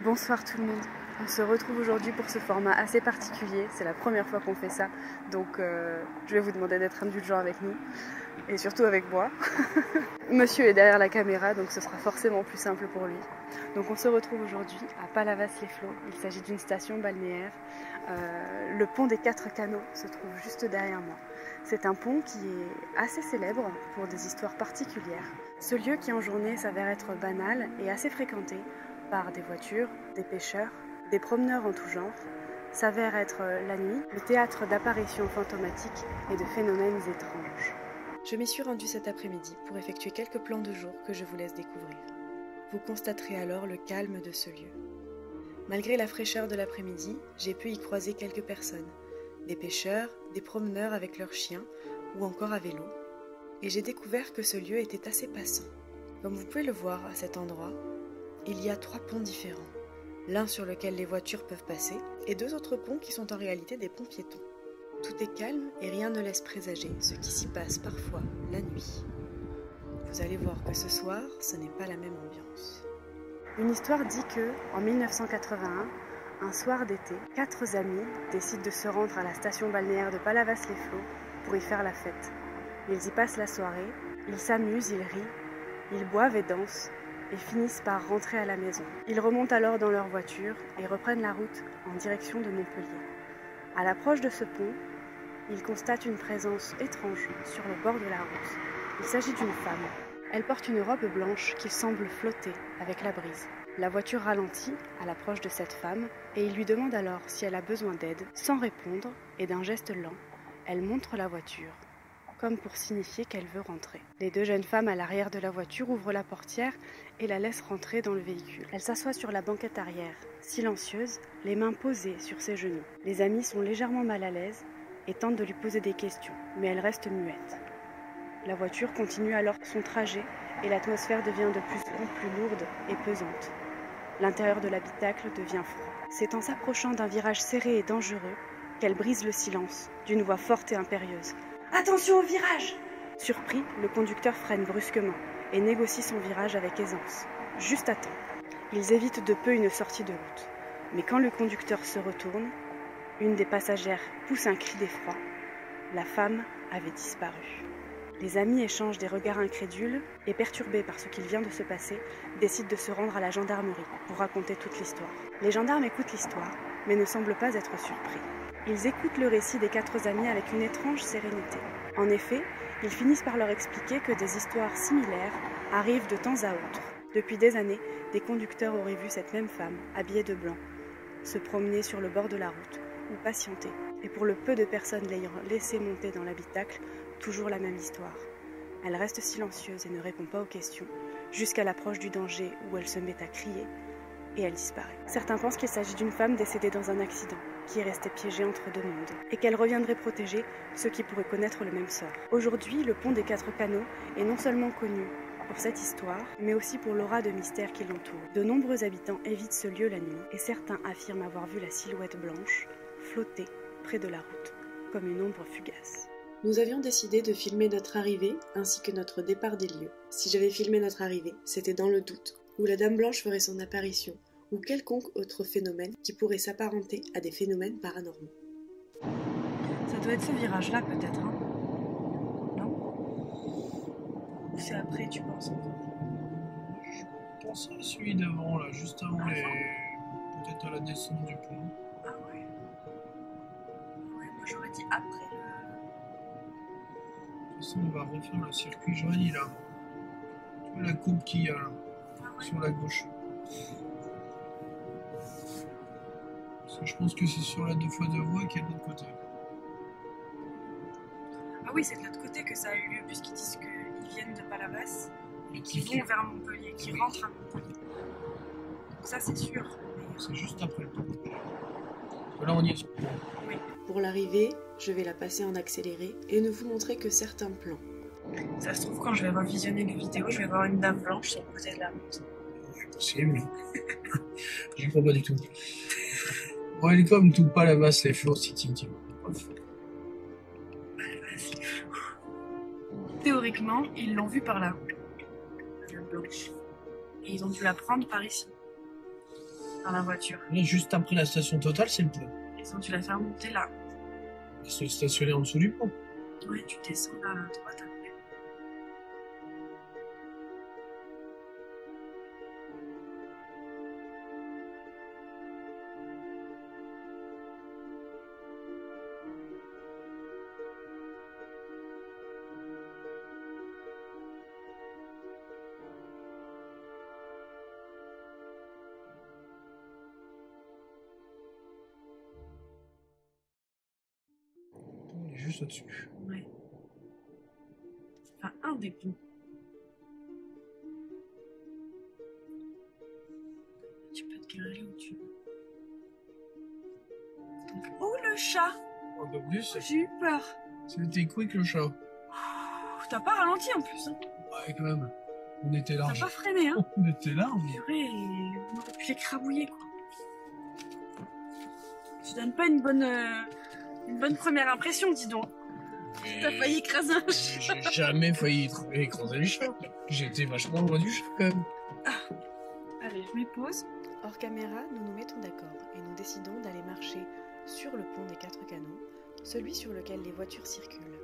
Bonsoir tout le monde. On se retrouve aujourd'hui pour ce format assez particulier. C'est la première fois qu'on fait ça, donc je vais vous demander d'être indulgent avec nous et surtout avec moi. Monsieur est derrière la caméra, donc ce sera forcément plus simple pour lui. Donc on se retrouve aujourd'hui à Palavas-les-Flots. Il s'agit d'une station balnéaire. Le pont des 4 canaux se trouve juste derrière moi. C'est un pont qui est assez célèbre pour des histoires particulières. Ce lieu qui en journée s'avère être banal et assez fréquenté par des voitures, des pêcheurs, des promeneurs en tout genre, s'avère être la nuit le théâtre d'apparitions fantomatiques et de phénomènes étranges. Je m'y suis rendue cet après-midi pour effectuer quelques plans de jour que je vous laisse découvrir. Vous constaterez alors le calme de ce lieu. Malgré la fraîcheur de l'après-midi, j'ai pu y croiser quelques personnes, des pêcheurs, des promeneurs avec leurs chiens ou encore à vélo, et j'ai découvert que ce lieu était assez passant. Comme vous pouvez le voir à cet endroit, il y a 3 ponts différents, l'un sur lequel les voitures peuvent passer et 2 autres ponts qui sont en réalité des ponts piétons. Tout est calme et rien ne laisse présager ce qui s'y passe parfois la nuit. Vous allez voir que ce soir, ce n'est pas la même ambiance. Une histoire dit que, en 1981, un soir d'été, 4 amis décident de se rendre à la station balnéaire de Palavas-les-Flots pour y faire la fête. Ils y passent la soirée, ils s'amusent, ils rient, ils boivent et dansent, et finissent par rentrer à la maison. Ils remontent alors dans leur voiture et reprennent la route en direction de Montpellier. À l'approche de ce pont, ils constatent une présence étrange sur le bord de la route. Il s'agit d'une femme. Elle porte une robe blanche qui semble flotter avec la brise. La voiture ralentit à l'approche de cette femme et il lui demande alors si elle a besoin d'aide. Sans répondre et d'un geste lent, elle montre la voiture, comme pour signifier qu'elle veut rentrer. Les 2 jeunes femmes à l'arrière de la voiture ouvrent la portière et la laissent rentrer dans le véhicule. Elle s'assoit sur la banquette arrière, silencieuse, les mains posées sur ses genoux. Les amis sont légèrement mal à l'aise et tentent de lui poser des questions, mais elle reste muette. La voiture continue alors son trajet et l'atmosphère devient de plus en plus lourde et pesante. L'intérieur de l'habitacle devient froid. C'est en s'approchant d'un virage serré et dangereux qu'elle brise le silence d'une voix forte et impérieuse. « Attention au virage !» Surpris, le conducteur freine brusquement et négocie son virage avec aisance. Juste à temps. Ils évitent de peu une sortie de route. Mais quand le conducteur se retourne, une des passagères pousse un cri d'effroi. La femme avait disparu. Les amis échangent des regards incrédules et, perturbés par ce qu'il vient de se passer, décident de se rendre à la gendarmerie pour raconter toute l'histoire. Les gendarmes écoutent l'histoire, mais ne semblent pas être surpris. Ils écoutent le récit des 4 amis avec une étrange sérénité. En effet, ils finissent par leur expliquer que des histoires similaires arrivent de temps à autre. Depuis des années, des conducteurs auraient vu cette même femme, habillée de blanc, se promener sur le bord de la route ou patienter. Et pour le peu de personnes l'ayant laissée monter dans l'habitacle, toujours la même histoire. Elle reste silencieuse et ne répond pas aux questions, jusqu'à l'approche du danger où elle se met à crier et elle disparaît. Certains pensent qu'il s'agit d'une femme décédée dans un accident, qui est restée piégée entre 2 mondes, et qu'elle reviendrait protéger ceux qui pourraient connaître le même sort. Aujourd'hui, le pont des 4 canaux est non seulement connu pour cette histoire, mais aussi pour l'aura de mystère qui l'entoure. De nombreux habitants évitent ce lieu la nuit, et certains affirment avoir vu la silhouette blanche flotter près de la route, comme une ombre fugace. Nous avions décidé de filmer notre arrivée ainsi que notre départ des lieux. Si j'avais filmé notre arrivée, c'était dans le doute, où la Dame Blanche ferait son apparition, ou quelconque autre phénomène qui pourrait s'apparenter à des phénomènes paranormaux. Ça doit être ce virage-là peut-être, hein? Non? Ou c'est après, tu penses encore? Je pense à celui d'avant, là, juste avant les... peut-être à la descente du pont. Ah ouais? Ouais, moi j'aurais dit après le... De toute façon, on va refaire le circuit, j'aurais dit là. Tu vois la coupe qu'il y a là, sur la gauche. Parce que je pense que c'est sur la 2 fois 2 voies qu'il y a de l'autre côté. Ah oui, c'est de l'autre côté que ça a eu lieu, puisqu'ils disent qu'ils viennent de Palavas et qu'ils vont vers Montpellier, qu'ils rentrent à Montpellier. Donc ça, c'est sûr. C'est juste après le pont. Là, on y est sur le pont. Oui. Pour l'arrivée, je vais la passer en accéléré et ne vous montrer que certains plans. Ça se trouve, quand je vais revisionner les vidéos, je vais voir une dame blanche sur le côté de la route. C'est possible. J'y crois pas du tout. Bon, elle est comme tout Palavas-les-Flots, si Tim. Théoriquement, ils l'ont vue par là, la dame blanche. Et ils ont dû la prendre par ici. dans la voiture. Là, juste après la station Total, c'est le pont. Et sinon, tu la fais remonter là. Ils sont stationnés en dessous du pont. Ouais, tu descends là à droite après. On est juste au-dessus. Ouais. Enfin, un des ponts. Tu peux te garer où tu veux. Oh, le chat! Un peu plus. J'ai eu peur. C'était quick le chat. T'as pas ralenti en plus, hein. Ouais, quand même. On était T'as large. pas freiné, hein. On était large. Purée, on aurait pu l'écrabouiller, quoi. Tu donnes pas une bonne première impression, dis donc. T'as failli écraser un chat. J'ai jamais failli écraser le chat. J'étais vachement loin du chat quand même. Allez, je mets pause. Hors caméra, nous nous mettons d'accord et nous décidons d'aller marcher sur le pont des 4 canaux, celui sur lequel les voitures circulent.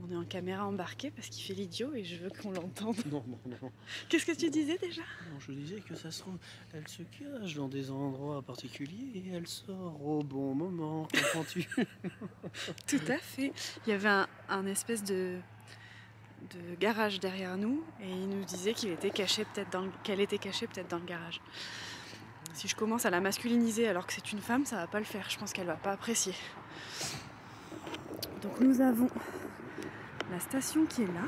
On est en caméra embarquée parce qu'il fait l'idiot et je veux qu'on l'entende. Non. Qu'est-ce que tu disais déjà? Non, je disais que ça se trouve, elle se cache dans des endroits particuliers et elle sort au bon moment, comprends-tu? Tout à fait. Il y avait un espèce de garage derrière nous et il nous disait qu'elle était cachée peut-être dans le garage. Si je commence à la masculiniser alors que c'est une femme, ça va pas le faire. Je pense qu'elle va pas apprécier. Donc nous avons la station qui est là.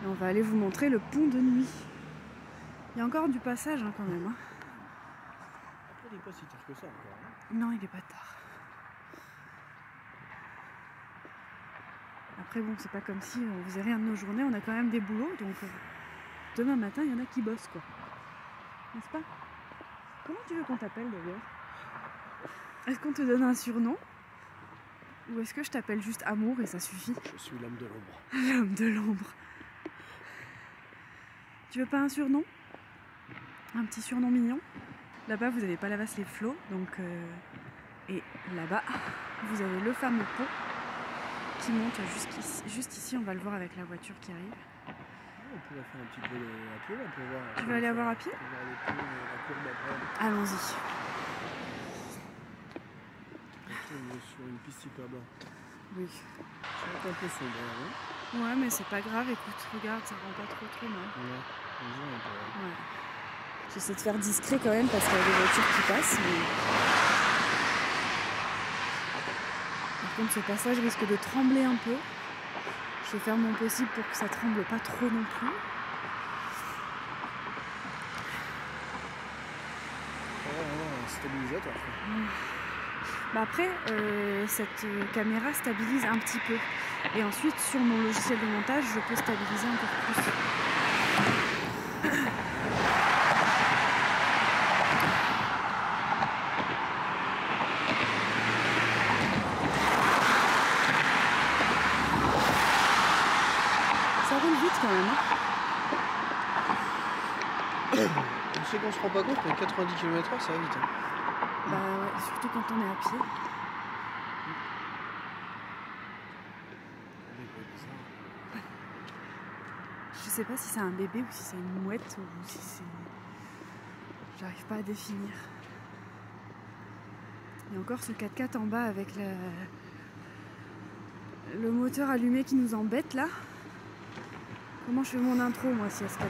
Et on va aller vous montrer le pont de nuit. Il y a encore du passage hein, quand même. Hein. Il n'est pas si tard que ça encore. Hein. Non, il est pas tard. Après bon, c'est pas comme si on faisait rien de nos journées, on a quand même des boulots, donc demain matin, il y en a qui bossent quoi. N'est-ce pas? Comment tu veux qu'on t'appelle d'ailleurs? Est-ce qu'on te donne un surnom? Ou est-ce que je t'appelle juste Amour et ça suffit? Je suis l'homme de l'ombre. L'homme de l'ombre. Tu veux pas un surnom? Un petit surnom mignon? Là-bas, vous avez Palavas les Flots, donc et là-bas, vous avez le fameux pont qui monte juste ici, on va le voir avec la voiture qui arrive. On pourrait faire un petit peu à pied, là, pour voir. Tu veux aller voir à pied? Pour voir les ponts, la courbe après. Allons-y. On est sur une piste super bas. Oui. Ça va être un peu sombre, hein? Ouais, mais c'est pas grave, écoute, regarde, ça rend pas trop mal. Ouais, les gens, ils peuvent. Ouais. J'essaie de faire discret quand même parce qu'il y a des voitures qui passent. Mais... Par contre, ce passage risque de trembler un peu. Je vais faire mon possible pour que ça tremble pas trop non plus. Un stabilisateur. Bah après, cette caméra stabilise un petit peu. Et ensuite, sur mon logiciel de montage, je peux stabiliser encore plus. Ça roule vite quand même. Hein. Tu sais qu'on se rend pas compte, mais 90 km/h, ça va vite. Hein. Bah ouais, surtout quand on est à pied. Je sais pas si c'est un bébé ou si c'est une mouette ou si c'est... J'arrive pas à définir. Il y a encore ce 4x4 en bas avec le moteur allumé qui nous embête là. Comment je fais mon intro moi s'il y a ce 4x4 ?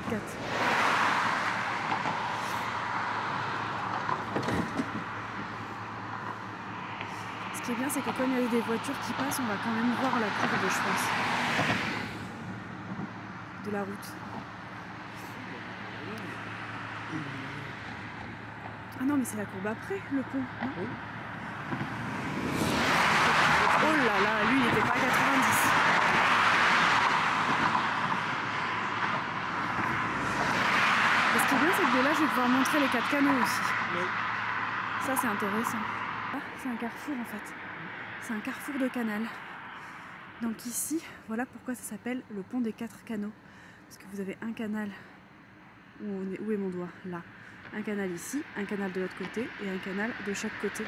Ce qui est bien, c'est que comme il y a des voitures qui passent, on va quand même voir la courbe, je pense, de la route. Ah non, mais c'est la courbe après, le pont, non ? Oui. Oh là là, lui, il n'était pas à 90. Et ce qui est bien, c'est que de là, je vais pouvoir montrer les 4 canaux aussi. Oui. Ça, c'est intéressant. Ah, c'est un carrefour en fait. C'est un carrefour de canal. Donc ici, voilà pourquoi ça s'appelle le pont des 4 canaux. Parce que vous avez un canal où est mon doigt? Là. Un canal ici, un canal de l'autre côté et un canal de chaque côté,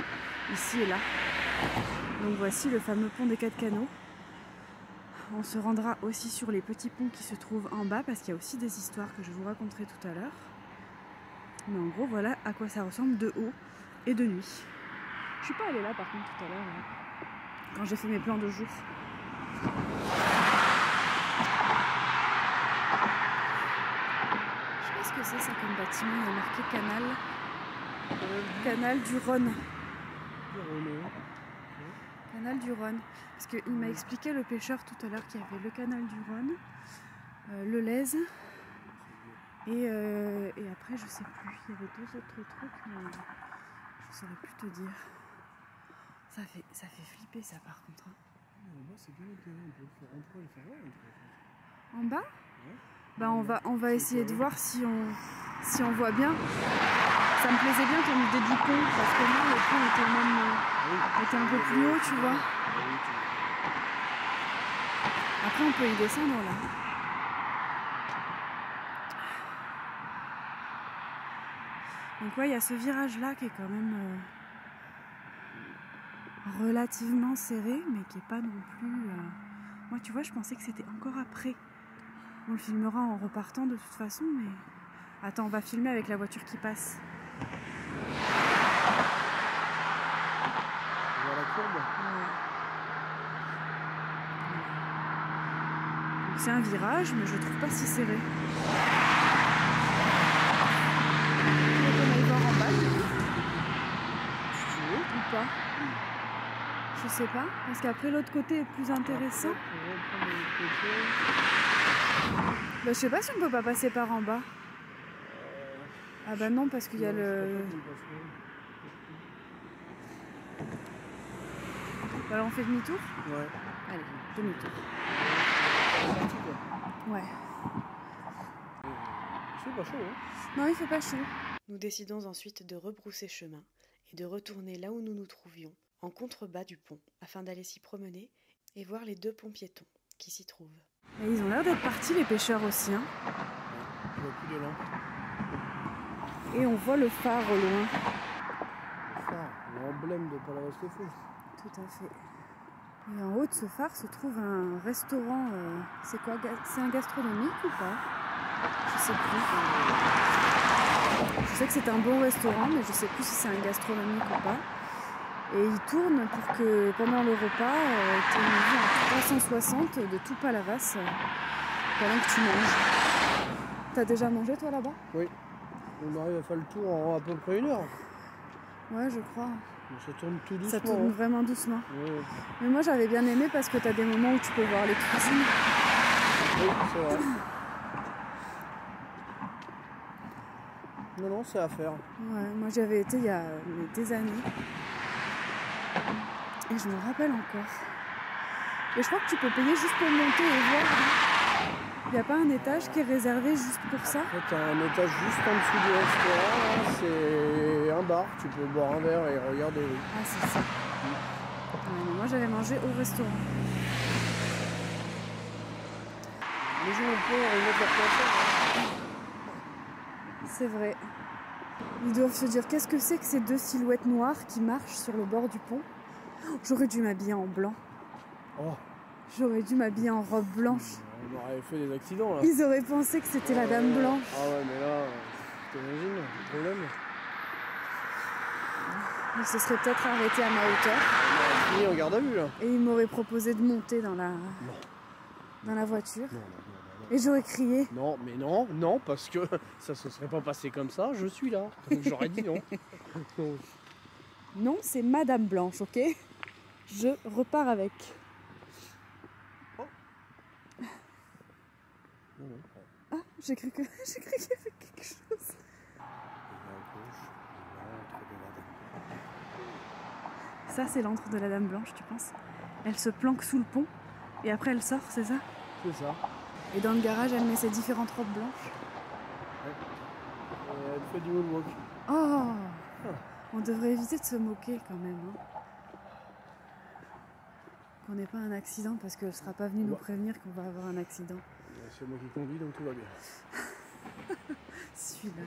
ici et là. Donc voici le fameux pont des 4 canaux. On se rendra aussi sur les petits ponts qui se trouvent en bas parce qu'il y a aussi des histoires que je vous raconterai tout à l'heure. Mais en gros, voilà à quoi ça ressemble de haut et de nuit. Je suis pas allée là par contre tout à l'heure, quand j'ai fait mes plans de jour. Je sais pas ce que c'est ça comme bâtiment, il y a marqué canal. Canal du Rhône. Canal du Rhône. Parce qu'il m'a expliqué le pêcheur tout à l'heure qu'il y avait le canal du Rhône, le Lez, et après je sais plus, il y avait 2 autres trucs, mais je saurais plus te dire. Ça fait flipper ça par contre. En bas c'est bien, on pourrait le faire là. En bas? Ouais. Bah on va essayer de voir si on voit bien. Ça me plaisait bien ton idée du pont, parce que là le pont était un peu plus haut, tu vois. Après on peut y descendre là. Donc ouais, il y a ce virage là qui est quand même relativement serré, mais qui est pas non plus... Moi tu vois, je pensais que c'était encore après. On le filmera en repartant de toute façon, mais... Attends, on va filmer avec la voiture qui passe. On voit la courbe. Ouais. C'est un virage, mais je trouve pas si serré. On va aller voir en bas, du coup. Si tu veux. Ou pas? Je sais pas, parce qu'après l'autre côté est plus intéressant. Bah, je sais pas si on peut pas passer par en bas. Ah bah non, parce qu'il y a le... Alors on fait demi-tour? Ouais. Allez, demi-tour. Ouais. Il fait pas chaud, hein? Non, il fait pas chaud. Nous décidons ensuite de rebrousser chemin et de retourner là où nous nous trouvions, en contrebas du pont, afin d'aller s'y promener et voir les 2 ponts piétons qui s'y trouvent. Et ils ont l'air d'être partis, les pêcheurs aussi, hein. Je vois plus de lampe. Et on voit le phare au loin. Le phare, l'emblème de Palavas-les-Fous. Tout à fait. Et en haut de ce phare se trouve un restaurant. C'est quoi? C'est un gastronomique ou pas? Je sais plus. Je sais que c'est un bon restaurant, mais je sais plus si c'est un gastronomique ou pas. Et il tourne pour que pendant le repas, tu aies une vue en 360 de tout Palavas pendant que tu manges. T'as déjà mangé toi là-bas? Oui. On arrive à faire le tour en à peu près 1 heure. Ouais, je crois. Ça tourne tout doucement. Ça tourne vraiment doucement. Ouais. Mais moi j'avais bien aimé parce que t'as des moments où tu peux voir les cuisines. Oui, c'est vrai. Non, c'est à faire. Ouais, moi j'y avais été il y a des années. Et je me rappelle encore. Et je crois que tu peux payer juste pour monter et voir. Il n'y a pas un étage qui est réservé juste pour ça? En fait, t'as un étage juste en dessous du restaurant, là, c'est un bar. Tu peux boire un verre et regarder. Oui. Ah, c'est ça. Ouais, mais moi j'avais mangé au restaurant. Les gens ont peur, ils mettent leur place. C'est vrai. Ils doivent se dire qu'est-ce que c'est que ces 2 silhouettes noires qui marchent sur le bord du pont? J'aurais dû m'habiller en blanc. Oh, J'aurais dû m'habiller en robe blanche. on aurait fait des accidents là. Ils auraient pensé que c'était la dame blanche. Ah ouais, mais là, t'imagines le problème? Ils se seraient peut-être arrêtés à ma hauteur. On a fini en garde à vue là. Et ils m'auraient proposé de monter dans la voiture. Non. Et j'aurais crié. Non, mais non, parce que ça se serait pas passé comme ça, je suis là. Donc j'aurais dit non. Non, c'est Madame Blanche, ok? Je repars avec. Ah, j'ai cru qu'il y avait quelque chose. Ça, c'est l'antre de la Dame Blanche, tu penses? Elle se planque sous le pont et après elle sort, c'est ça? C'est ça. Et dans le garage, elle met ses différentes robes blanches. Ouais. Elle fait du moonwalk. Oh! On devrait éviter de se moquer quand même. Hein. Qu'on n'ait pas un accident parce qu'elle ne sera pas venue nous prévenir qu'on va avoir un accident. C'est moi qui conduis donc tout va bien. Celui-là.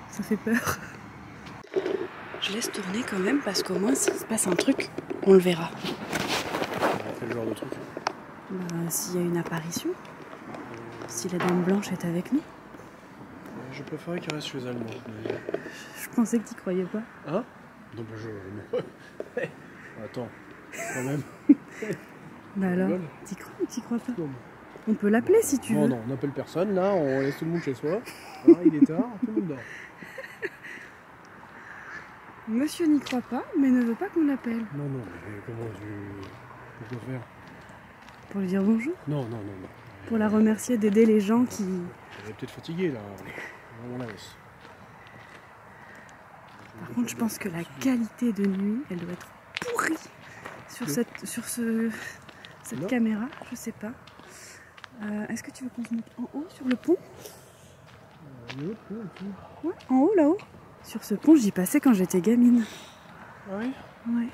Ça fait peur. Je laisse tourner quand même parce qu'au moins s'il se passe un truc, on le verra. Quel genre de truc? S'il y a une apparition, si la Dame Blanche est avec nous. Je préférais qu'il reste chez elle, moi. Mais... Je pensais que tu croyais pas. Hein? Non, bah je... Attends, quand même. Bah alors, rigole. t'y crois ou t'y crois pas? Non. On peut l'appeler si tu veux. Non, on n'appelle personne, là, on laisse tout le monde chez soi. Ah, il est tard, tout le monde dort. Monsieur n'y croit pas, mais ne veut pas qu'on l'appelle. Non, mais comment tu... Pourquoi faire? Pour lui dire bonjour. Non. Pour la remercier d'aider les gens qui... Elle est peut-être fatiguée, là. On la laisse. Par contre, je pense que la qualité de nuit, elle doit être pourrie sur cette Non. caméra. Je sais pas. Est-ce que tu veux qu'on se mette en haut sur le pont? Ouais, en haut là-haut. Sur ce pont, j'y passais quand j'étais gamine. Ah oui? Ouais.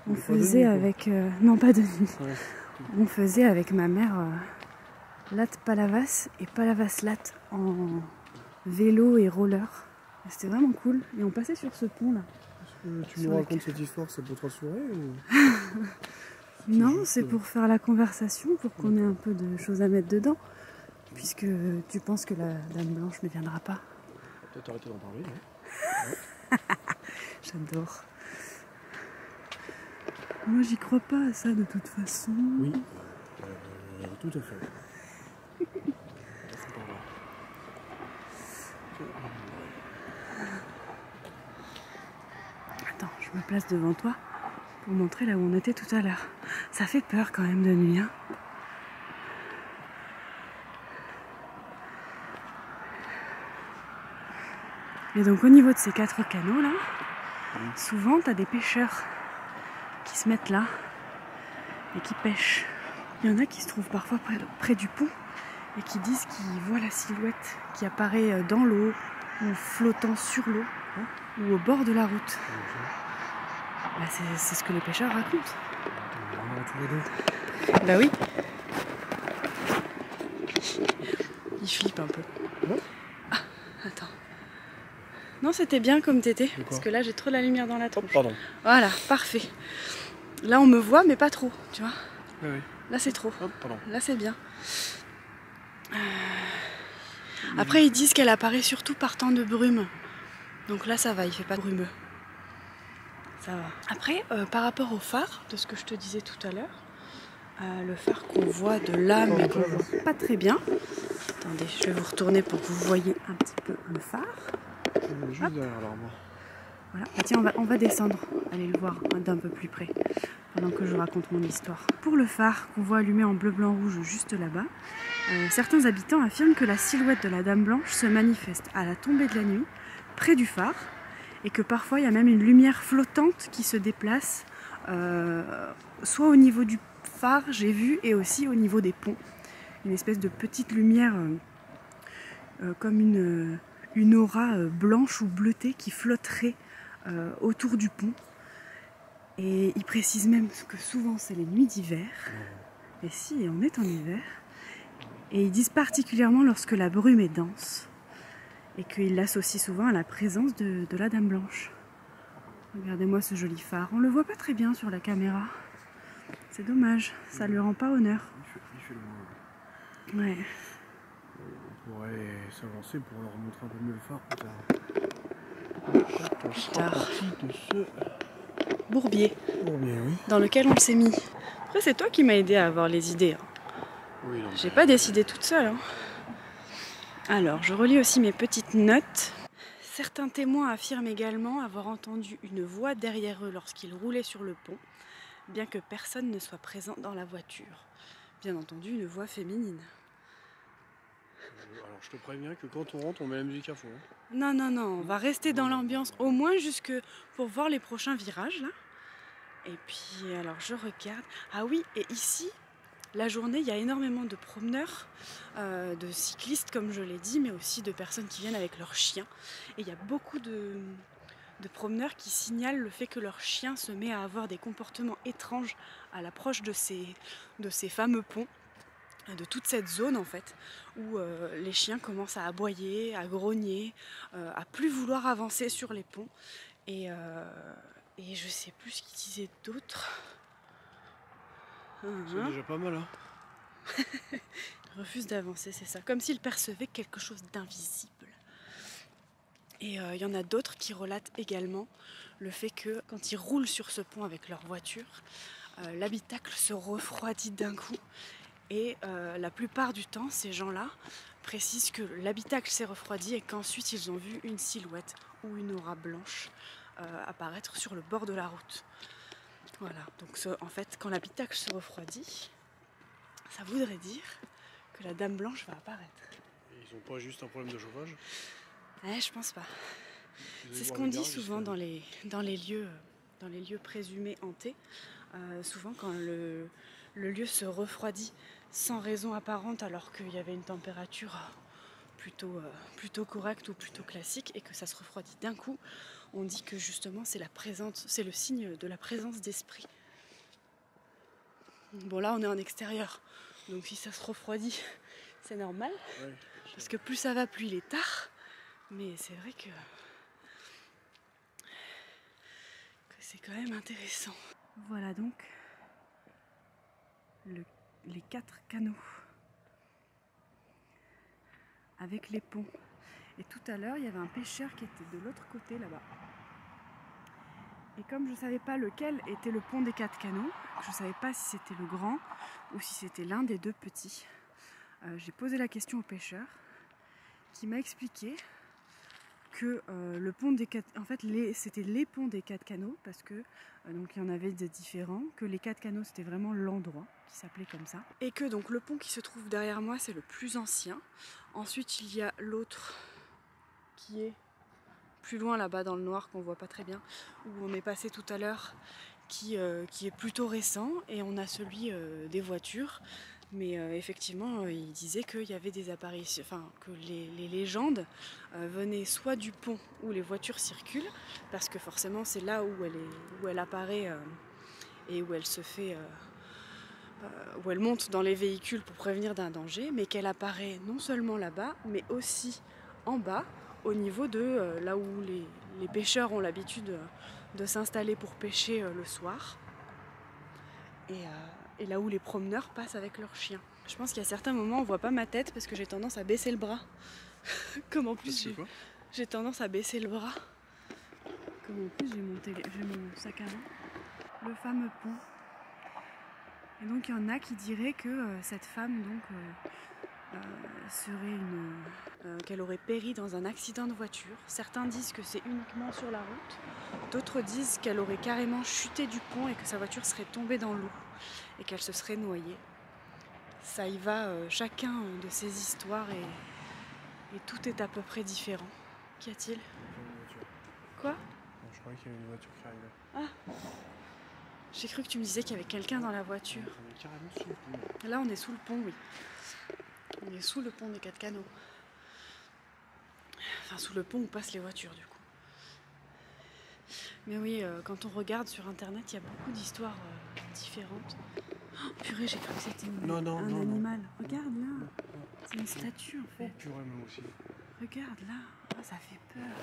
On Mais pas de faisait nuit, quoi. avec... non, pas de nuit. Ouais. On faisait avec ma mère latte Palavas et Palavas latte en vélo et roller. Et c'était vraiment cool. Et on passait sur ce pont là. Est-ce que tu Sur nous le racontes cette histoire, c'est pour te rassurer ou... Non, juste, c'est pour faire la conversation, pour qu'on ait un peu de choses à mettre dedans. Puisque tu penses que la Dame Blanche ne viendra pas. Peut-être arrêter d'en parler, non? J'adore. Moi, j'y crois pas à ça de toute façon. Oui, tout à fait. Attends, je me place devant toi pour montrer là où on était tout à l'heure. Ça fait peur quand même de nuit, hein. Et donc au niveau de ces 4 canaux là, souvent t'as des pêcheurs qui se mettent là et qui pêchent. Il y en a qui se trouvent parfois près du pont et qui disent qu'ils voient la silhouette qui apparaît dans l'eau ou flottant sur l'eau ou au bord de la route. Bah, c'est ce que les pêcheurs racontent. Bah oui. Il flippe un peu. Ouais. Ah, attends. Non, c'était bien comme t'étais, quoi? parce que là j'ai trop la lumière dans la Oh, tronche. pardon. Voilà, parfait. Là on me voit, mais pas trop, tu vois. Oui. Là c'est trop. Hop, pardon. Là c'est bien. Après ils disent qu'elle apparaît surtout par temps de brume. Donc là ça va, il fait pas brumeux. Ça va. Après, par rapport au phare, de ce que je te disais tout à l'heure, le phare qu'on voit de là, mais qu'on voit pas très bien. Attendez, je vais vous retourner pour que vous voyez un petit peu le phare. Juste derrière l'arbre. Voilà. Ah, tiens, on va descendre, aller le voir d'un peu plus près, pendant que je raconte mon histoire. Pour le phare qu'on voit allumé en bleu, blanc, rouge juste là-bas, certains habitants affirment que la silhouette de la Dame Blanche se manifeste à la tombée de la nuit, près du phare, et que parfois il y a même une lumière flottante qui se déplace, soit au niveau du phare, j'ai vu, et aussi au niveau des ponts. Une espèce de petite lumière, comme une aura blanche ou bleutée qui flotterait autour du pont. Et ils précisent même que souvent c'est les nuits d'hiver. Et si, on est en hiver. Et ils disent particulièrement lorsque la brume est dense. Et qu'ils l'associent souvent à la présence de la Dame Blanche. Regardez-moi ce joli phare. On le voit pas très bien sur la caméra. C'est dommage, ça lui rend pas honneur. Il fait loin. Ouais. On pourrait s'avancer pour leur montrer un peu mieux le phare plus tard. On sera parti de ce Bourbier, bourbier, oui. dans lequel on s'est mis. Après, c'est toi qui m'as aidé à avoir les idées. Hein. Oui, non, J'ai pas décidé toute seule. Hein. Alors, je relis aussi mes petites notes. Certains témoins affirment également avoir entendu une voix derrière eux lorsqu'ils roulaient sur le pont, bien que personne ne soit présent dans la voiture. Bien entendu, une voix féminine. Alors je te préviens que quand on rentre, on met la musique à fond. Hein. Non, on va rester dans l'ambiance, au moins jusque pour voir les prochains virages, là. Et puis, alors, je regarde. Ah oui, et ici, la journée, il y a énormément de promeneurs, de cyclistes, comme je l'ai dit, mais aussi de personnes qui viennent avec leurs chiens. Et il y a beaucoup de de promeneurs qui signalent le fait que leur chien se met à avoir des comportements étranges à l'approche de ces fameux ponts, de toute cette zone en fait, où les chiens commencent à aboyer, à grogner, à plus vouloir avancer sur les ponts. Et je sais plus ce qu'ils disaient d'autre. C'est déjà pas mal, hein. Ils refusent d'avancer, c'est ça. Comme s'ils percevaient quelque chose d'invisible. Et il y en a d'autres qui relatent également le fait que quand ils roulent sur ce pont avec leur voiture, l'habitacle se refroidit d'un coup. Et la plupart du temps, ces gens-là précisent que l'habitacle s'est refroidi et qu'ensuite ils ont vu une silhouette ou une aura blanche apparaître sur le bord de la route. Voilà, donc en fait, quand l'habitacle se refroidit, ça voudrait dire que la dame blanche va apparaître. Et ils ont pas juste un problème de chauffage? Ouais, je pense pas. C'est ce qu'on dit souvent dans les lieux présumés hantés. Souvent quand le lieu se refroidit sans raison apparente alors qu'il y avait une température plutôt correcte ou plutôt classique et que ça se refroidit d'un coup, on dit que justement c'est le signe de la présence d'esprit. Bon, là on est en extérieur, donc si ça se refroidit, c'est normal, Ouais, parce que plus ça va, plus il est tard. Mais c'est vrai que c'est quand même intéressant. Voilà donc les 4 canaux avec les ponts. Et tout à l'heure, il y avait un pêcheur qui était de l'autre côté là-bas. Et comme je ne savais pas lequel était le pont des 4 canaux, je ne savais pas si c'était le grand ou si c'était l'un des deux petits, j'ai posé la question au pêcheur qui m'a expliqué que le pont des 4... En fait, c'était les ponts des 4 canaux parce que donc il y en avait des différents, que les 4 canaux c'était vraiment l'endroit qui s'appelait comme ça. Et que donc le pont qui se trouve derrière moi c'est le plus ancien. Ensuite il y a l'autre qui est plus loin là-bas dans le noir qu'on voit pas très bien, où on est passé tout à l'heure, qui est plutôt récent, et on a celui des voitures. Mais effectivement, il disait qu'il y avait des apparitions, enfin que les légendes venaient soit du pont où les voitures circulent, parce que forcément c'est là où elle apparaît et où elle se fait, où elle monte dans les véhicules pour prévenir d'un danger, mais qu'elle apparaît non seulement là-bas, mais aussi en bas, au niveau de là où les pêcheurs ont l'habitude de s'installer pour pêcher le soir. Et là où les promeneurs passent avec leurs chiens. Je pense qu'il y a certains moments où on voit pas ma tête parce que j'ai tendance à baisser le bras. Comme en plus j'ai tendance à baisser le bras. Comme en plus j'ai mon sac à main. Le fameux pont. Et donc il y en a qui diraient que cette femme donc serait qu'elle aurait péri dans un accident de voiture. Certains disent que c'est uniquement sur la route. D'autres disent qu'elle aurait carrément chuté du pont et que sa voiture serait tombée dans l'eau et qu'elle se serait noyée. Ça y va, chacun de ces histoires et tout est à peu près différent. Qu'y a-t-il? Quoi? Non, je croyais qu'il y avait une voiture qui arrivait. Ah, j'ai cru que tu me disais qu'il y avait quelqu'un dans la voiture. On est carrément sous le pont. Là on est sous le pont, oui. On est sous le pont des 4 canaux. Enfin, sous le pont où passent les voitures, du coup. Mais oui, quand on regarde sur internet, il y a beaucoup d'histoires différentes. Oh, purée, j'ai cru que c'était un animal. Regarde là, c'est une statue en fait. Oh purée, moi aussi. Regarde là, oh, ça fait peur.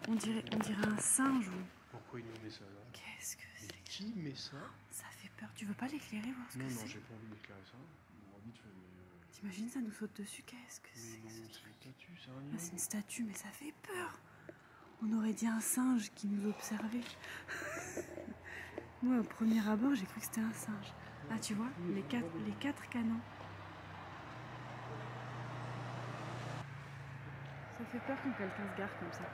On dirait un singe. Pourquoi il nous met ça là? Qu'est-ce que c'est? Qui met ça? Ça fait peur. Tu veux pas l'éclairer, voir ce que c'est? Non, j'ai pas envie d'éclairer ça. Vite fait, mais t'imagines, ça nous saute dessus? Qu'est-ce que c'est que ce truc? C'est une statue, c'est un animal. C'est une statue, mais ça fait peur. On aurait dit un singe qui nous observait. Moi, au premier abord, j'ai cru que c'était un singe. Ah, tu vois, les quatre canons. Ça fait peur quand quelqu'un se gare comme ça.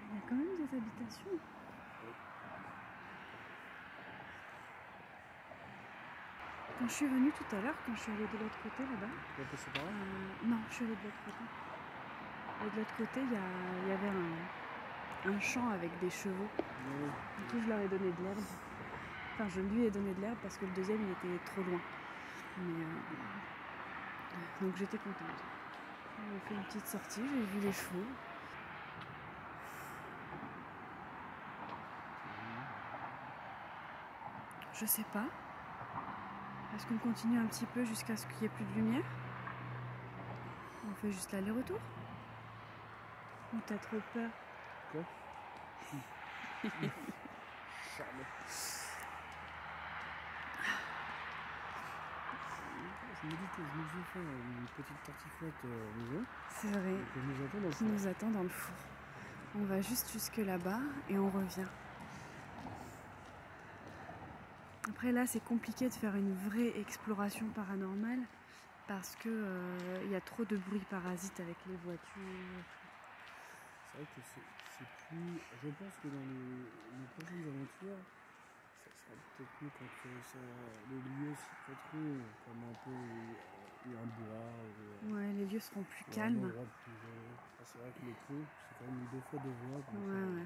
Il y a quand même des habitations. Quand je suis venue tout à l'heure, quand je suis allée de l'autre côté là-bas... Tu vas passer par là? Non, je suis allée de l'autre côté. Et de l'autre côté, il y avait un champ avec des chevaux. Oui. Du coup, je leur ai donné de l'herbe. Enfin, je lui ai donné de l'herbe parce que le deuxième, il était trop loin. Mais donc j'étais contente. J'ai fait une petite sortie, j'ai vu les chevaux. Je sais pas. Est-ce qu'on continue un petit peu jusqu'à ce qu'il n'y ait plus de lumière? On fait juste l'aller-retour? Ou t'as trop peur? Quoi? Je me dis que je nous ai fait une petite tartiflette maison. C'est vrai. Que je nous attends dans le Qui four. nous attend dans le four. On va juste jusque là-bas et on revient. Après là c'est compliqué de faire une vraie exploration paranormale parce que y a trop de bruit parasite avec les voitures. C'est vrai que c'est plus... Je pense que dans les prochaines aventures, ça sera peut-être mieux quand les lieux s'y prêteront, comme un peu un bois. Ouais, les lieux seront plus Un calmes. endroit c'est vrai que le pont, c'est quand même 2 fois 2 voies. Ouais.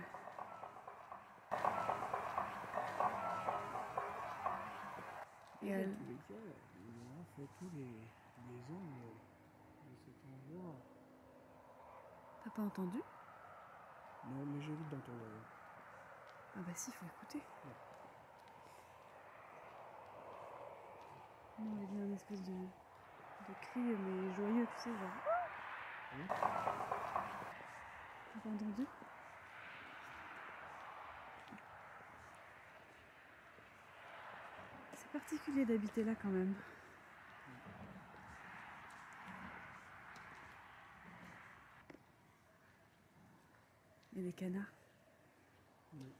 Et Dans elle... tous les cas, on a fait tous les angles de cet endroit. T'as pas entendu? Non, mais j'évite d'entendre. Ah bah si, faut écouter. Non, il y a bien une espèce de cri, mais joyeux, tu sais, genre... T'as pas entendu? C'est particulier d'habiter là quand même. Il y a des canards. Oui.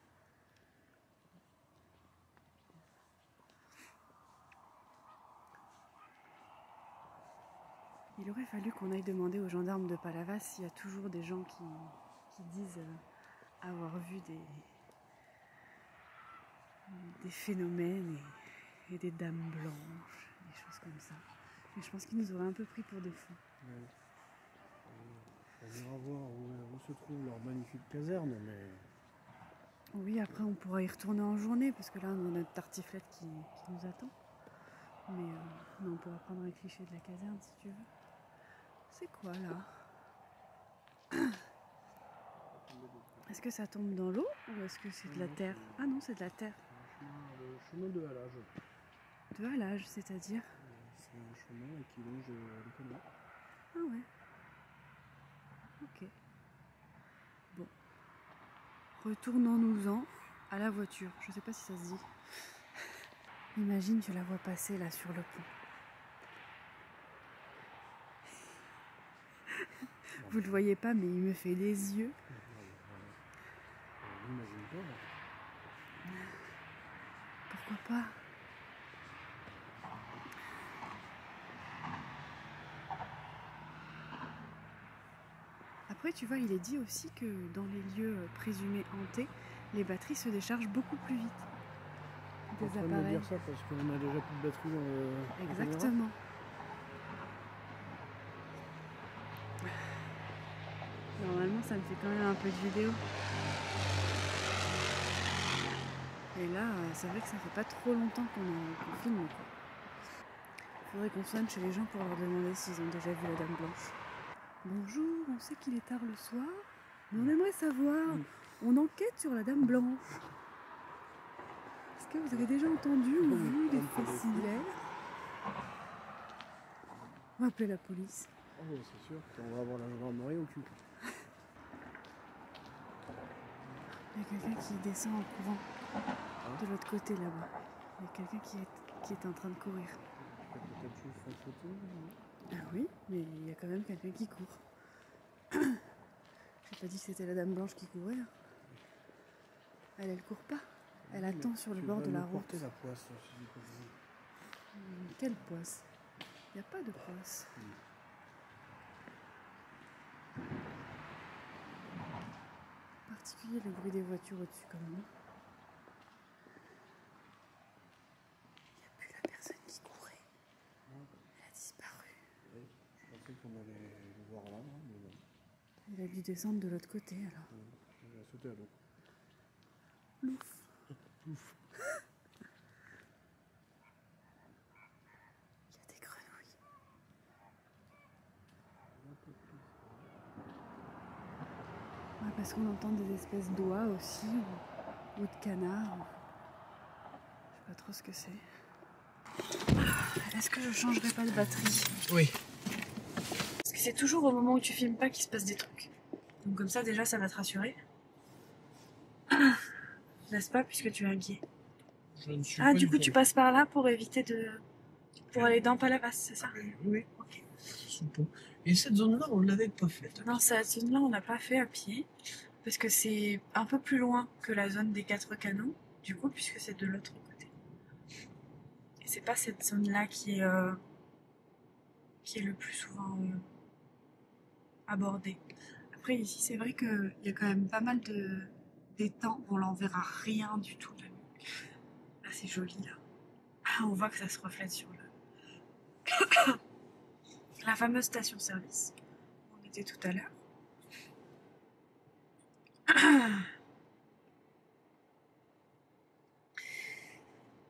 Il aurait fallu qu'on aille demander aux gendarmes de Palavas s'il y a toujours des gens qui disent avoir vu des phénomènes et des dames blanches, des choses comme ça. Mais je pense qu'ils nous auraient un peu pris pour des fous. Ouais. On ira voir où se trouve leur magnifique caserne, mais... Oui, après on pourra y retourner en journée, parce que là on a notre tartiflette qui nous attend. Mais on pourra prendre un cliché de la caserne si tu veux. C'est quoi là? Est-ce que ça tombe dans l'eau ou est-ce que c'est de la terre? Ah non, c'est de la terre. Le chemin de halage. De halage, c'est-à-dire? C'est un chemin qui longe le canal. Ah ouais. Ok. Bon. Retournons-nous-en à la voiture. Je sais pas si ça se dit. Imagine, tu la vois passer là sur le pont. Vous le voyez pas, mais il me fait des yeux. On n'imagine pas. Pourquoi pas? Après, tu vois, il est dit aussi que dans les lieux présumés hantés, les batteries se déchargent beaucoup plus vite. T'es en train de me dire ça parce qu'on a déjà plus de batterie dans le... Exactement. Normalement, ça me fait quand même un peu de vidéo. Et là, c'est vrai que ça fait pas trop longtemps qu'on filme. Faudrait qu'on sonne chez les gens pour leur demander s'ils ont déjà vu la Dame Blanche. Bonjour, on sait qu'il est tard le soir, mais on aimerait savoir, on enquête sur la Dame Blanche. Est-ce que vous avez déjà entendu ou vu des faits similaires? On va appeler la police. Oh, c'est sûr, on va avoir la gendarmerie au cul. Il y a quelqu'un qui descend en courant de l'autre côté là-bas. Il y a quelqu'un qui est en train de courir. Peut-être juste en photo. Ah oui, mais il y a quand même quelqu'un qui court. J'ai pas dit que c'était la Dame Blanche qui courait. Elle court pas. Elle attend sur le bord de la route. Porter la poisse, si j'ai compris. Quelle poisse? Il n'y a pas de poisse. Particulier le bruit des voitures au-dessus quand même. Il n'y a plus la personne qui courait. Elle a disparu. Oui, je pensais qu'on allait le voir là, mais non. Il a dû descendre de l'autre côté alors. Il a sauté à l'eau. Louf. Ouf. Il y a parce qu'on entend des espèces d'oies aussi, ou de canards. Je sais pas trop ce que c'est. Est-ce que je changerai pas de batterie? Oui. Parce que c'est toujours au moment où tu filmes pas qu'il se passe des trucs. Donc comme ça déjà ça va te rassurer. N'est-ce pas, puisque tu es inquiet? Je ne suis Ah, pas du coup tout. tu passes par là pour éviter de... pour aller dans Palavas, c'est ça? Mais oui, Ok. oui. Et cette zone-là, on ne l'avait pas faite. Non, cette zone-là on n'a pas fait à pied. Parce que c'est un peu plus loin que la zone des 4 canons, du coup, puisque c'est de l'autre côté. Et c'est pas cette zone-là qui est le plus souvent abordée. Après, ici, c'est vrai qu'il y a quand même pas mal d'étangs. Bon, là, on verra rien du tout de nuit. Là, c'est joli, là. Ah, on voit que ça se reflète sur la fameuse station-service où on était tout à l'heure.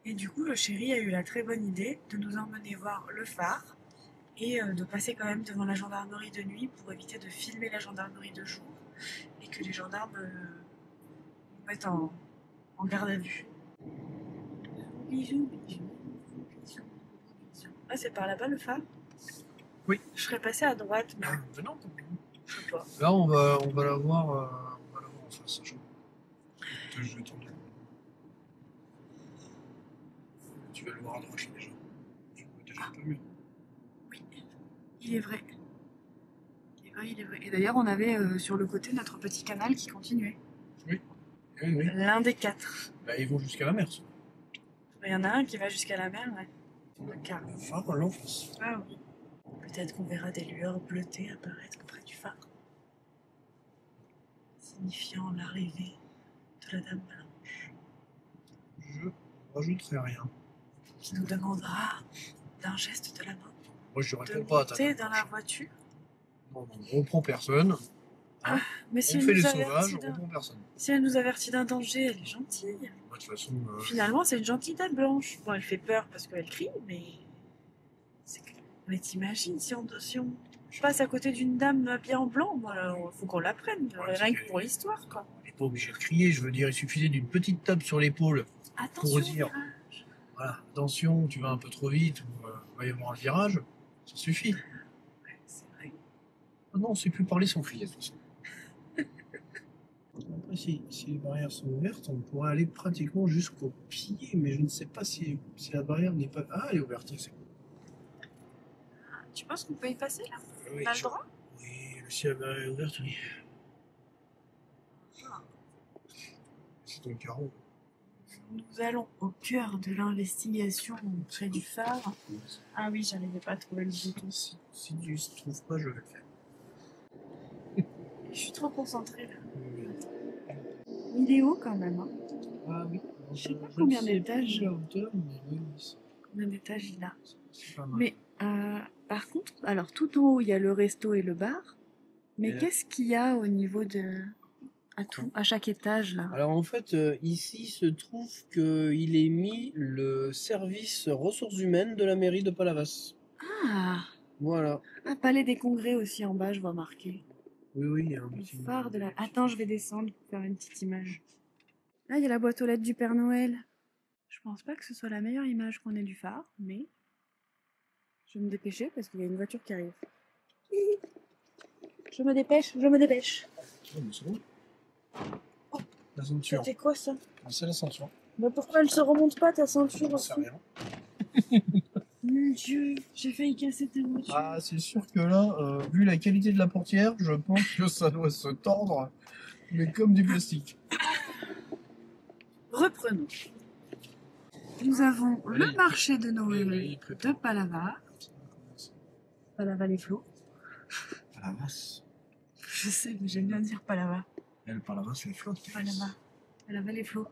Et du coup, le chéri a eu la très bonne idée de nous emmener voir le phare et de passer quand même devant la gendarmerie de nuit pour éviter de filmer la gendarmerie de jour et que les gendarmes nous mettent en garde à vue. Bisous, bisous, bisous, bisous. Ah, c'est par là-bas le phare? Oui. Je serais passée à droite, mais Mais non, je sais pas. là, on va la voir en face. Je vais t'en dire. Tu vas le voir à droite, déjà. Tu vois déjà un peu mieux. Oui, il est vrai. Il est vrai, il est vrai. Et d'ailleurs, on avait sur le côté notre petit canal qui continuait. Oui. Oui, oui. L'un des 4. Bah, ils vont jusqu'à la mer, ça. Il y en a un qui va jusqu'à la mer, ouais. Le car. Le phare, on l'enfonce. Ah oui. Peut-être qu'on verra des lueurs bleutées apparaître près du phare, signifiant l'arrivée de la Dame Blanche, Je rajouterai rien. qui nous demandera d'un geste de la main Moi, je de réponds pas à ta monter dans la demande. voiture. Non, non, on prend personne. Hein. Mais si On elle fait les nous sauvages, avertit on prend personne. si elle nous avertit d'un danger, elle est gentille. Moi, de toute façon, Finalement, c'est une gentille Dame Blanche. Bon, elle fait peur parce qu'elle crie, mais... Mais t'imagines, si on passe à côté d'une dame habillée en blanc, il faut qu'on la prenne, rien que pour l'histoire, quoi. on n'est pas obligé de crier. Je veux dire, il suffisait d'une petite tape sur l'épaule. Attention, dire. virage. Voilà, attention, tu vas un peu trop vite, ou il va y avoir un virage. Ça suffit. Ouais, c'est vrai. Ah non, on ne sait plus parler sans crier, de toute façon. Après, si les barrières sont ouvertes, on pourrait aller pratiquement jusqu'au pied, mais je ne sais pas si la barrière n'est pas... Ah, elle est ouverte, c'est bon. Tu penses qu'on peut y passer, là? Oui, On a le droit? Oui, si la barrière est ouverte, oui. C'est un carreau. Nous allons au cœur de l'investigation près du phare. Ah oui, j'arrivais pas à trouver le bouton. Si tu ne trouves pas, je vais le faire. Je suis trop concentrée, là. Il est haut, quand même, hein. Ah oui. Je sais pas combien ne sais d'étages. plus la hauteur, mais oui, Combien d'étages il a? c'est pas mal. Mais, par contre, alors tout en haut, il y a le resto et le bar. Mais Et là- qu'est-ce qu'il y a au niveau de... à chaque étage, là? Alors en fait, ici se trouve qu'il est mis le service ressources humaines de la mairie de Palavas. Ah! Voilà. Un palais des congrès aussi en bas, je vois marqué. Oui, oui, il y a un Le petit... phare de la... Attends, je vais descendre pour faire une petite image. Là, il y a la boîte aux lettres du Père Noël. Je pense pas que ce soit la meilleure image qu'on ait du phare, mais... Je vais me dépêcher parce qu'il y a une voiture qui arrive. Je me dépêche, je me dépêche. Oh, mais c'est bon. La ceinture. C'était quoi ça? C'est la ceinture. Mais pourquoi elle se remonte pas ta ceinture J'en sais aussi? rien. Mon Dieu, j'ai failli casser ta voiture. Ah, c'est sûr que là, vu la qualité de la portière, je pense que ça doit se tordre, mais comme du plastique. Reprenons. Nous avons le Allez. marché de Noël Oui, de Palava. Palava les flots. Palavas. Je sais, mais j'aime bien dire Palava. Elle, Palavas, c'est flotte. Palava. Palava les flots.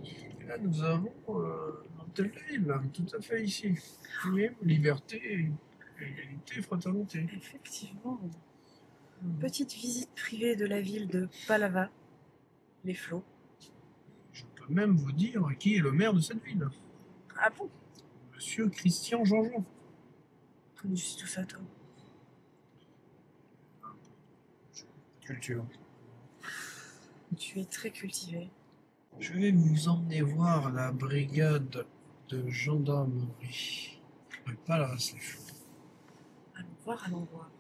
Et là, nous avons l'hôtel de ville, là, tout à fait ici. Oui, liberté, égalité, fraternité. Effectivement. Petite visite privée de la ville de Palava. Les flots. Je peux même vous dire qui est le maire de cette ville. Ah bon? Monsieur Christian Jean-Jean. Comment tu sais tout ça, toi? Culture. Tu es très cultivé. Je vais vous emmener voir la brigade de gendarmerie. Pas la race les fous. Allons voir, allons voir.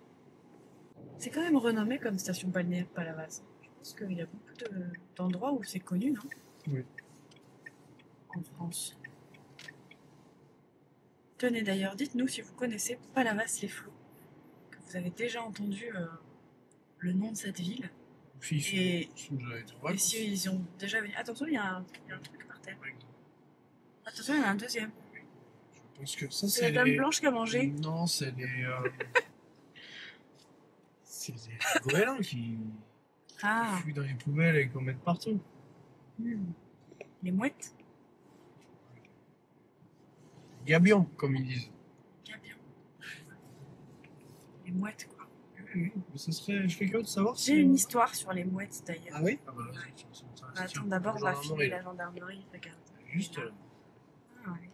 C'est quand même renommé comme station balnéaire Palavas. Je pense qu'il y a beaucoup d'endroits où c'est connu, non? Oui. En France. Tenez d'ailleurs, dites-nous si vous connaissez Palavas-les-Flots, que vous avez déjà entendu le nom de cette ville. Et si ils ont déjà venu... Attention, il y a un truc par terre. Attention, il y en a un deuxième. Je pense que ça, c'est la dame blanche qui a mangé. Non, c'est les... c'est des goélands qui fuient dans les poubelles et qu'on met partout. Les mouettes. Gabions, comme ils disent. Gabions. Les mouettes, quoi. Oui, mais ça serait... Je serais curieux de savoir si... J'ai une histoire sur les mouettes, d'ailleurs. Ah oui? Ah bah, attends, d'abord, on va filer la gendarmerie, regarde. Juste là. Ah ouais.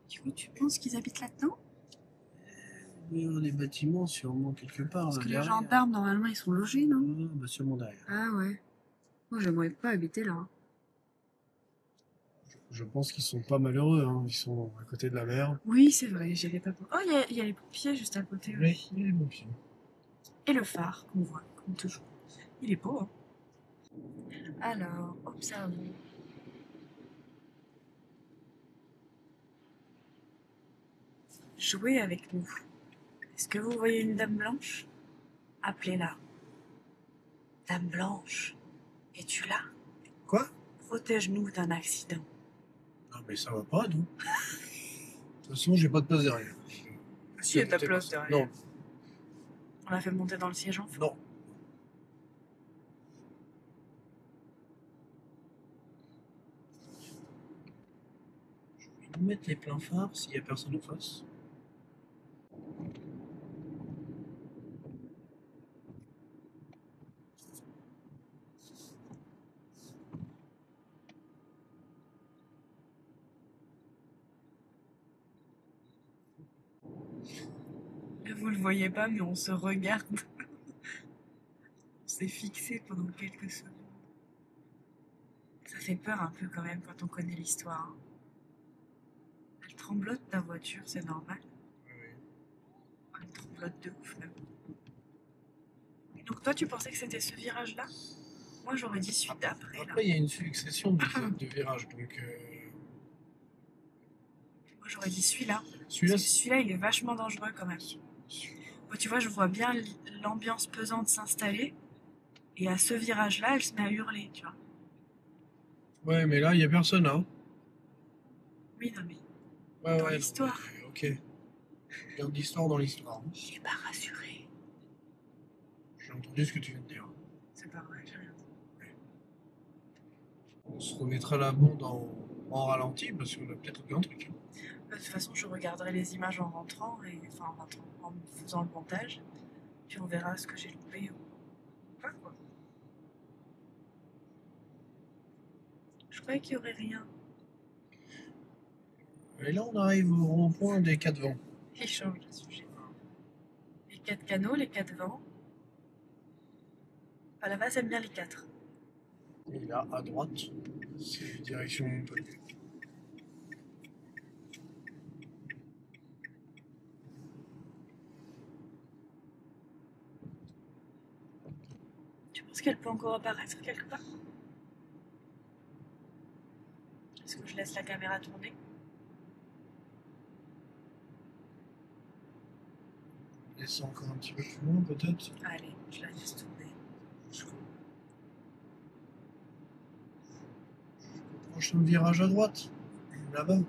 Du coup, tu penses qu'ils habitent là-dedans? Il y a des bâtiments sûrement quelque part. Parce que les derrière. gendarmes, normalement, ils sont logés, non? Bah sûrement derrière. Ah ouais. Moi, j'aimerais pas habiter là. Je pense qu'ils sont pas malheureux, hein. Ils sont à côté de la mer. Oui, c'est vrai, j'ai les papas. Oh, il y a les pompiers juste à côté. Oui, il y a les pompiers. Et le phare qu'on voit, comme toujours. Il est beau, hein. Alors, observons. Jouez avec nous. Est-ce que vous voyez une dame blanche? Appelez-la. Dame blanche, es-tu là? Quoi? Protège-nous d'un accident. Non mais ça va pas, non? De toute façon, j'ai pas de place derrière. Si, il y a ta place derrière. Non. On l'a fait monter dans le siège en feu. Non. Je vais vous mettre les pleins phares s'il y a personne en face. Vous le voyez pas, mais on se regarde. On s'est fixé pendant quelques secondes. Ça fait peur un peu quand même quand on connaît l'histoire. Elle tremblote ta voiture, c'est normal. Oui. Elle tremblote de ouf même. Et donc toi tu pensais que c'était ce virage-là? Moi j'aurais dit suite après. Après, il y a une succession de virages, donc... Moi j'aurais dit celui-là. Celui-là, Parce que celui-là il est vachement dangereux quand même. Moi, tu vois, je vois bien l'ambiance pesante s'installer. Et à ce virage-là, elle se met à hurler, tu vois. ouais, mais là, il y a personne, hein. Oui, non mais... Ouais, Dans ouais, l'histoire. non, mais, ok. Garde l'histoire dans l'histoire. Il est pas rassuré. J'ai entendu ce que tu viens de dire. C'est pas vrai, j'ai rien dit. On se remettra la bande en ralenti parce qu'on a peut-être oublié un truc. De toute façon, je regarderai les images en rentrant, en faisant le montage. Puis on verra ce que j'ai loupé ou pas, quoi. Je croyais qu'il y aurait rien. Et là, on arrive au rond-point des 4 vents. Il change de sujet. Les 4 canaux, les 4 vents. Palavas aime bien les 4. Et là, à droite, c'est direction Montpellier. Tu penses qu'elle peut encore apparaître quelque part? Est-ce que je laisse la caméra tourner? Laisse encore un petit peu plus loin, peut-être. Allez, je la laisse tourner. Prochain virage à droite. Là-bas.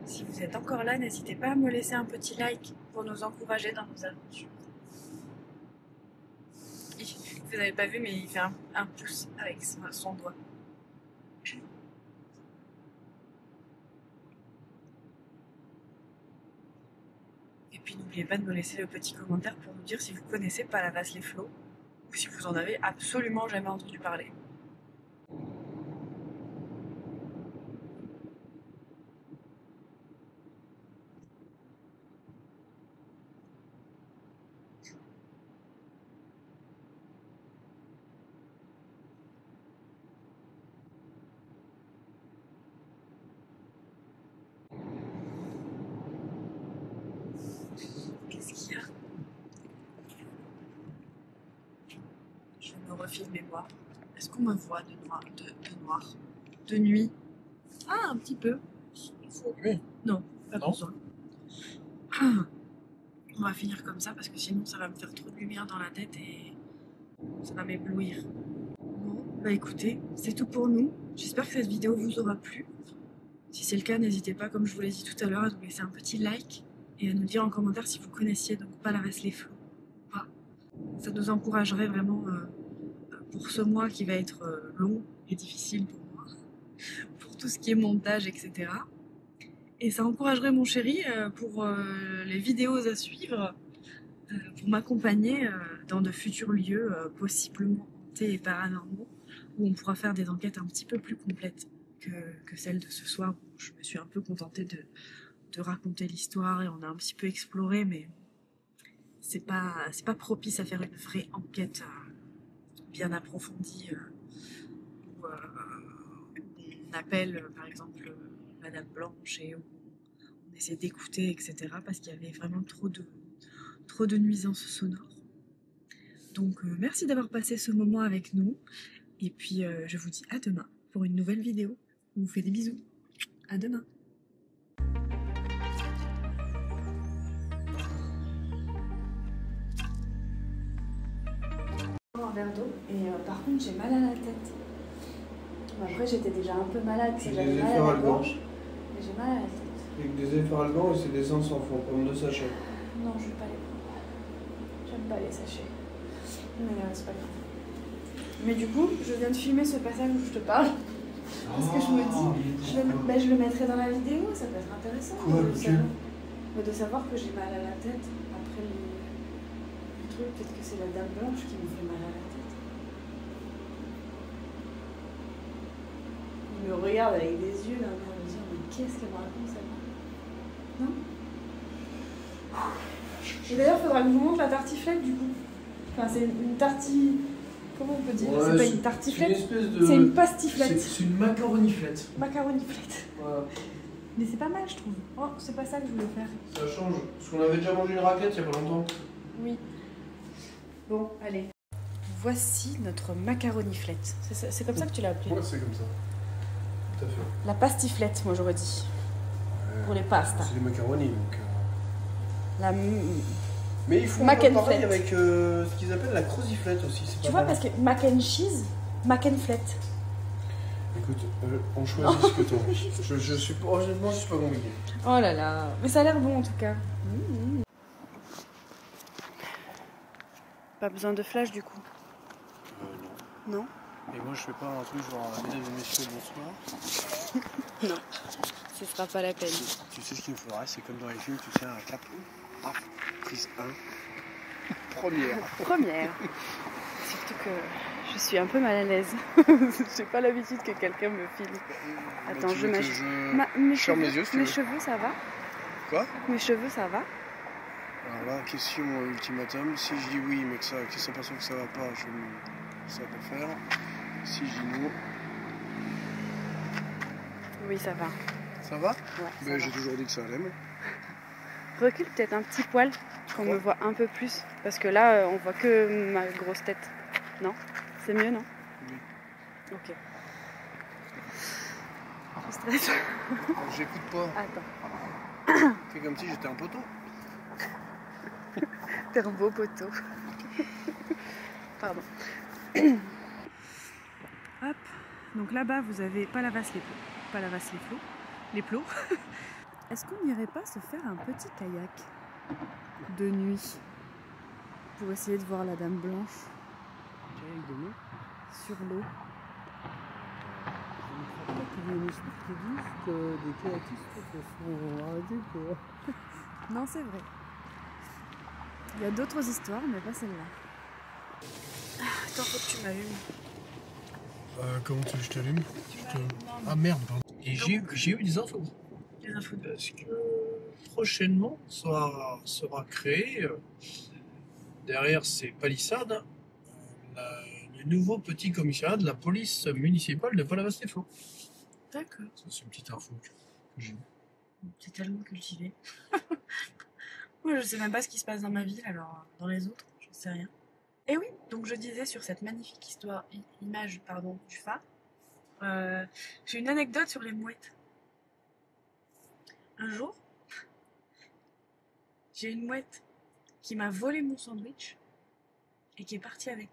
Si vous êtes encore là, n'hésitez pas à me laisser un petit like pour nous encourager dans nos aventures. Vous n'avez pas vu, mais il fait un pouce avec son doigt. Et puis n'oubliez pas de me laisser le petit commentaire pour nous dire si vous connaissez Palavas-les-Flots ou si vous en avez absolument jamais entendu parler. filmez-moi. Est-ce qu'on me voit de noir, de nuit? Ah, un petit peu. Il faut allumer. Non, pas Non. besoin. On va finir comme ça parce que sinon ça va me faire trop de lumière dans la tête et ça va m'éblouir. Bon, bah écoutez, c'est tout pour nous. J'espère que cette vidéo vous aura plu. Si c'est le cas, n'hésitez pas, comme je vous l'ai dit tout à l'heure, à nous laisser un petit like et à nous dire en commentaire si vous connaissiez donc Palavas-les-Flots ou pas. Ça nous encouragerait vraiment pour ce mois qui va être long et difficile pour moi, pour tout ce qui est montage, etc. Et ça encouragerait mon chéri pour les vidéos à suivre, pour m'accompagner dans de futurs lieux possiblement hantés et paranormaux, où on pourra faire des enquêtes un petit peu plus complètes que celle de ce soir, où je me suis un peu contentée de raconter l'histoire et on a un petit peu exploré, mais c'est pas propice à faire une vraie enquête bien approfondie où on appelle par exemple Madame Blanche et où on essaie d'écouter, etc. parce qu'il y avait vraiment trop de nuisances sonores. Donc merci d'avoir passé ce moment avec nous et puis je vous dis à demain pour une nouvelle vidéo. On vous fait des bisous. À demain. Un verre d'eau et par contre j'ai mal à la tête. Après j'étais déjà un peu malade, j'avais mal à la gorge, mais j'ai mal à la tête. Avec des effaralgans et c'est des sens sans fond, comme 2 sachets. Non, je vais pas les prendre. J'aime pas les sachets. Mais c'est pas grave. Mais du coup, je viens de filmer ce passage où je te parle. Parce que je me dis, je le mettrai dans la vidéo, ça peut être intéressant. Quoi, de savoir que j'ai mal à la tête après le truc. Peut-être que c'est la Dame Blanche qui me fait mal à la tête. Il me regarde avec des yeux là, en me disant, mais qu'est-ce qu'elle me raconte celle-là? Non? Et d'ailleurs, il faudra que je vous montre la tartiflette du coup. Enfin, c'est une tarti... Comment on peut dire? C'est pas une tartiflette, c'est une pastiflette. C'est une macaroniflette. Macaroniflette. Voilà. Mais c'est pas mal, je trouve. Oh, c'est pas ça que je voulais faire. Ça change. Parce qu'on avait déjà mangé une raclette il y a pas longtemps. Oui. Bon, allez. Voici notre macaroniflette. C'est comme ça que tu l'as appelé? Ouais, c'est comme ça. Tout à fait. La pastiflette, moi j'aurais dit. Pour les pastas. C'est les macaronis donc. La... Mais ils font Mac un and peu pareil flat. avec ce qu'ils appellent la croziflette aussi. Tu vois, parce que mac and cheese, mac and flat. Écoute, on choisit ce que t'as envie. Je suis pas, honnêtement, je suis pas compliqué. Oh là là. Mais ça a l'air bon en tout cas. Pas besoin de flash du coup. Non. Non? Et moi, je fais pas un truc genre, mesdames et messieurs, bonsoir. Non. Ce sera pas la peine. Tu sais ce qu'il me faudrait, c'est comme dans les films, tu sais, un cap. Paf, prise 1. Première. Surtout que je suis un peu mal à l'aise. J'ai pas l'habitude que quelqu'un me filme. Attends, je ferme mes yeux si tu mes veux. cheveux, ça va? Quoi? Mes cheveux, ça va? Alors là, question ultimatum. Si je dis oui, mais que ça s'aperçoit que ça va pas, ça va pas faire. Si je dis non, Oui, ça va. ça va? Ouais, ça va. J'ai toujours dit que ça allait, moi. Recule peut-être un petit poil, qu'on me voit un peu plus. Parce que là, on voit que ma grosse tête. Non? C'est mieux, non? Oui. Ok. Je stresse. J'écoute pas. Attends. Fais comme si j'étais un poteau. T'es un beau poteau. Pardon. Hop. Donc là-bas, vous avez Palavas-les-Flots. Les plots. Est-ce qu'on n'irait pas se faire un petit kayak de nuit pour essayer de voir la Dame Blanche Kayak de l'eau. sur l'eau? Je ne crois pas qu'il y ait une étude qui dise que des kayakistes sont arrêtés pour... Non, c'est vrai. Il y a d'autres histoires, mais pas celle-là. Attends, faut que tu m'allumes. Comment tu veux que je t'allume? Ah merde, pardon. Et j'ai eu des infos. Les infos de... Parce que prochainement sera créé, derrière ces palissades, le nouveau petit commissariat de la police municipale de Palavas-les-Flots. D'accord. Ça, c'est une petite info que j'ai eue. T'es tellement cultivé. Moi, je sais même pas ce qui se passe dans ma ville, alors dans les autres, je sais rien. Et oui, donc je disais sur cette magnifique image du phare, j'ai une anecdote sur les mouettes. Un jour, j'ai une mouette qui m'a volé mon sandwich et qui est partie avec.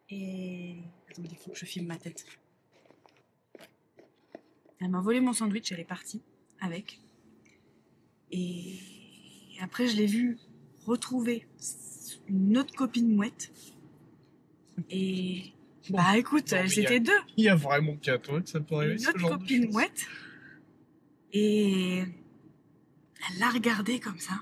Et... Attendez, il faut que je filme ma tête. Elle m'a volé mon sandwich, elle est partie avec. Et après, je l'ai vue retrouver une autre copine mouette. Et bah écoute, Non, mais elles étaient deux. Il y a vraiment qu'à toi que ça peut arriver, Une ce autre genre de copine choses. mouette. Et elle l'a regardée comme ça.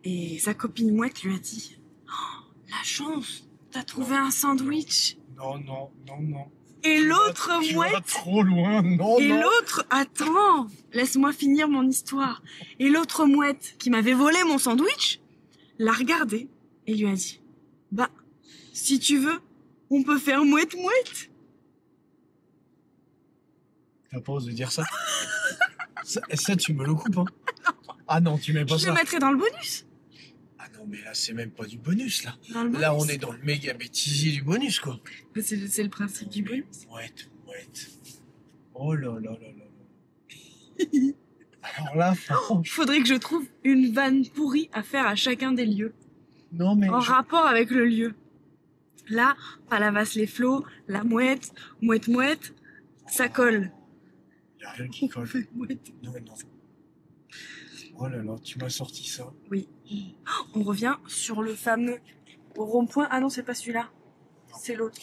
Et sa copine mouette lui a dit oh, la chance, t'as trouvé un sandwich. Non, non, non, non. Et l'autre Tu vas mouette. trop loin, non, Et non. l'autre, attends, laisse-moi finir mon histoire. Et l'autre mouette qui m'avait volé mon sandwich l'a regardé et lui a dit bah, si tu veux, on peut faire mouette-mouette. T'as pas osé dire ça. ça, tu me le coupes, hein. Ah non, tu mets pas Je ça. le mettrai dans le bonus. Ah non, mais là, c'est même pas du bonus, là. Dans le bonus. Là, on est dans le méga bêtisier du bonus, quoi. C'est le principe du bonus. Mouette. Oh là là là là. Alors là, franchement, Faudrait que je trouve une vanne pourrie à faire à chacun des lieux. non mais En rapport avec le lieu. Là, Palavas-les-Flots, la mouette, mouette, ça colle. y a rien qui colle. Mouette. Non. Oh là là, tu m'as sorti ça. Oui. On revient sur le fameux rond-point. Ah non, c'est pas celui-là. C'est l'autre.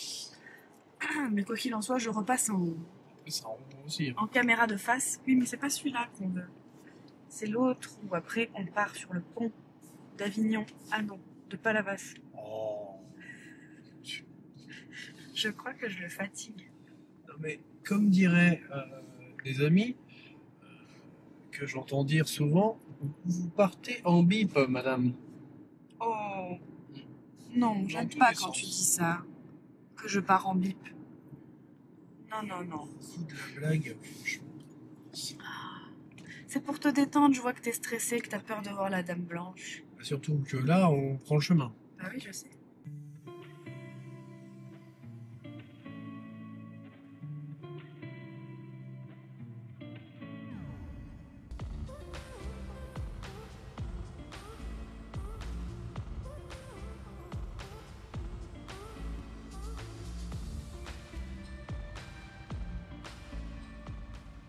Mais quoi qu'il en soit, je repasse Ça rend aussi. en caméra de face. Oui, mais c'est pas celui-là qu'on veut. C'est l'autre où après on part sur le pont d'Avignon. Ah non, de Palavas. Oh. Je crois que je le fatigue. Non mais comme diraient des amis que j'entends dire souvent, vous partez en bip, madame. Oh non, Dans j'aime tous pas les quand sens. tu dis ça. Que je pars en bip. Non. Coup de la blague, franchement. C'est pour te détendre, je vois que t'es stressé, que t'as peur de voir la dame blanche. Surtout que là, on prend le chemin. Bah oui, je sais.